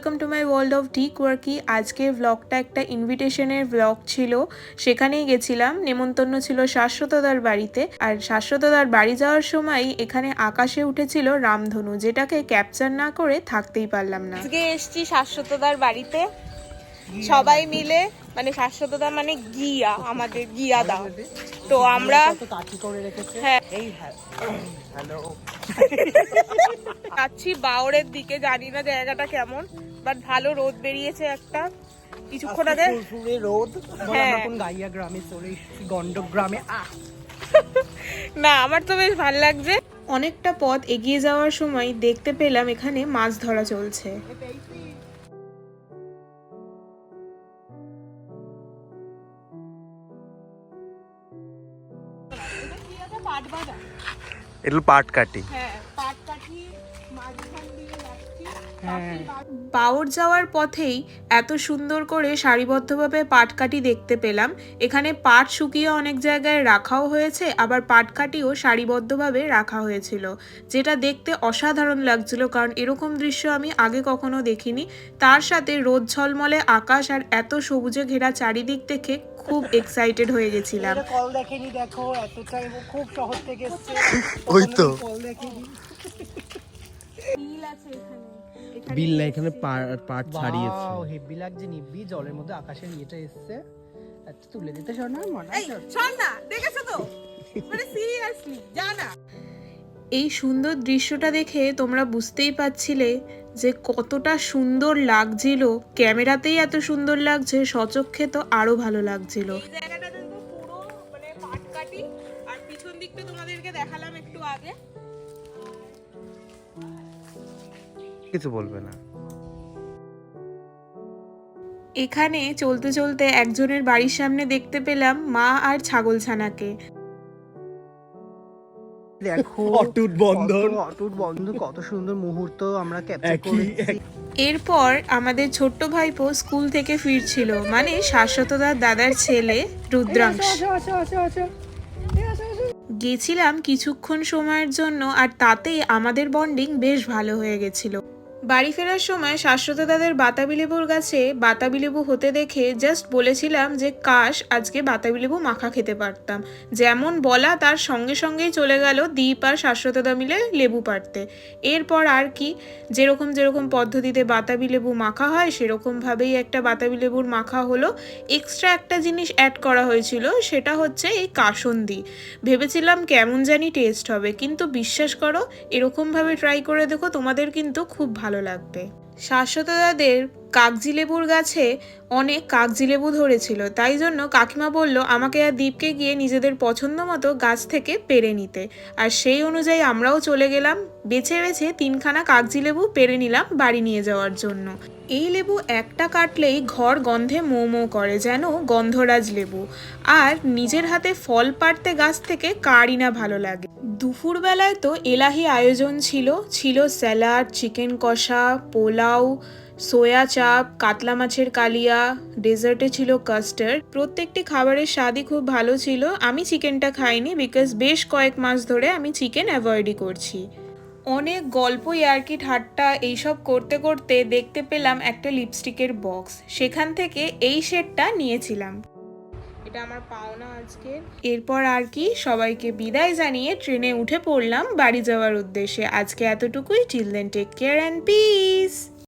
Welcome to my world of T quirky. আজকের ব্লগটা একটা ইনভিটেশনের ব্লগ ছিল, সেখানেই গেছিলাম। নেমন্তন্ন ছিল শাশ্বতদার বাড়িতে। আর শাশ্বতদার বাড়ি যাওয়ার সময় এখানে আকাশে উঠেছিল রামধনু, যেটাকে ক্যাপচার না করে থাকতেই পারলাম না। আজকে এসছি শাশ্বতদার বাড়িতে সবাই মিলে, মানে শাশ্বতদা মানে গিয়া, আমাদের গিয়া দা। তো আমরা যাচ্ছি বাওরের দিকে, জানি না জায়গাটা কেমন, বাট ভালো রোদ বেরিয়েছে একটা কিছুক্ষণ আগে রোদ। হ্যাঁ, এখন গাইয়া গ্রামে চলে এসেছি, গন্ডক গ্রামে। না আমার তো বেশ ভালো লাগছে। অনেকটা পথ এগিয়ে যাওয়ার সময় দেখতে পেলাম এখানে মাছ ধরা চলছে। এটা পাট কাটি। বাওর যাওয়ার পথেই এত সুন্দর করে সারিবদ্ধভাবে পাটকাঠি দেখতে পেলাম। এখানে পাট শুকিয়ে অনেক জায়গায় রাখাও হয়েছে, আবার পাটকাঠিও সারিবদ্ধভাবে রাখা হয়েছিল, যেটা দেখতে অসাধারণ লাগছিল, কারণ এরকম দৃশ্য আমি আগে কখনো দেখিনি। তার সাথে রোদ ঝলমলে আকাশ আর এত সবুজে ঘেরা চারিদিক দেখে খুব এক্সাইটেড হয়ে গেছিলাম। কল দেখেনি, দেখো এতটাই খুব শহর থেকে এসেছে। ওই তো কল দেখেনি। বিল আছে এখানে, বিল না, এখানে পাট ছাড়িয়েছে। ওয়াও, হেভি লাগছে। নিব্বি জলের মধ্যে আকাশের ইয়েটা এসছে, এত তুলে দিতে শোনা মনে এই শোন না, দেখেছো তো, মানে সিরিয়াসলি জানা। এই সুন্দর দৃশ্যটা দেখে তোমরা বুঝতেই পারছিলে যে কতটা সুন্দর লাগছিল। ক্যামেরাতেই এত সুন্দর লাগছে, সচক্ষে তো আরো ভালো লাগছিল। এই জায়গাটা দেখো পুরো মানে পাটকাঠি, আর পিছন দিকটা তোমাদেরকে দেখালাম একটু আগে। কিছু বলবে না। এখানে চলতে চলতে একজনের বাড়ির সামনে দেখতে পেলাম মা আর ছাগলছানাকে। দেখো অটুট বন্ধন, অটুট বন্ধন, কত সুন্দর মুহূর্ত আমরা ক্যাপচার করেছি। এরপর আমাদের ছোট্ট ভাইপো স্কুল থেকে ফিরছিল, মানে শাশ্বতদার দাদার ছেলে রুদ্রাংশ। গেছিলাম কিছুক্ষণ সময়ের জন্য, আর তাতেই আমাদের বন্ডিং বেশ ভালো হয়ে গেছিল। বাড়ি ফেরার সময় শাশ্বতদাদের বাতাবি লেবুর গাছে বাতাবি লেবু হতে দেখে জাস্ট বলেছিলাম যে কাশ আজকে বাতাবি লেবু মাখা খেতে পারতাম। যেমন বলা তার সঙ্গে সঙ্গেই চলে গেল দীপ আর শাশ্বতদা মিলে লেবু পাড়তে। এরপর আর কি, যেরকম যেরকম পদ্ধতিতে বাতাবি লেবু মাখা হয় সেরকমভাবেই একটা বাতাবি লেবুর মাখা হলো। এক্সট্রা একটা জিনিস অ্যাড করা হয়েছিল, সেটা হচ্ছে এই কাসুন্দি। ভেবেছিলাম কেমন জানি টেস্ট হবে, কিন্তু বিশ্বাস করো এরকমভাবে ট্রাই করে দেখো, তোমাদের কিন্তু খুব ভালো লাগবে। শাশ্বতদাদের কাগজি লেবুর গাছে অনেক কাগজি লেবু ধরেছিল, তাই জন্য কাকিমা বলল আমাকে আর দীপকে গিয়ে নিজেদের পছন্দ মতো গাছ থেকে পেড়ে নিতে। আর সেই অনুযায়ী আমরাও চলে গেলাম, বেছে বেছে 3খানা কাগজি লেবু পেড়ে নিলাম বাড়ি নিয়ে যাওয়ার জন্য। এই লেবু একটা কাটলেই ঘর গন্ধে মৌ মৌ করে, যেন গন্ধরাজ লেবু। আর নিজের হাতে ফল পাড়তে গাছ থেকে কারই না ভালো লাগে। দুপুরবেলায় তো এলাহি আয়োজন ছিল, ছিল স্যালাড, চিকেন কষা, পোলাও, সোয়া চাপ, কাতলা মাছের কালিয়া, ডেজার্টে ছিল কাস্টার্ড। প্রত্যেকটি খাবারের স্বাদই খুব ভালো ছিল। আমি চিকেনটা খাইনি, বিকজ বেশ কয়েক মাস ধরে আমি চিকেন অ্যাভয়েডই করছি। অনেক গল্প ইয়ার্কি ঠাট্টা এইসব করতে করতে দেখতে পেলাম একটা লিপস্টিকের বক্স, সেখান থেকে এই শেডটা নিয়েছিলাম। এটা আমার পাওনা আজকে। এরপর আর কি, সবাইকে বিদায় জানিয়ে ট্রেনে উঠে পড়লাম বাড়ি যাওয়ার উদ্দেশ্যে। আজকে এতটুকুই। Till then take care and piece.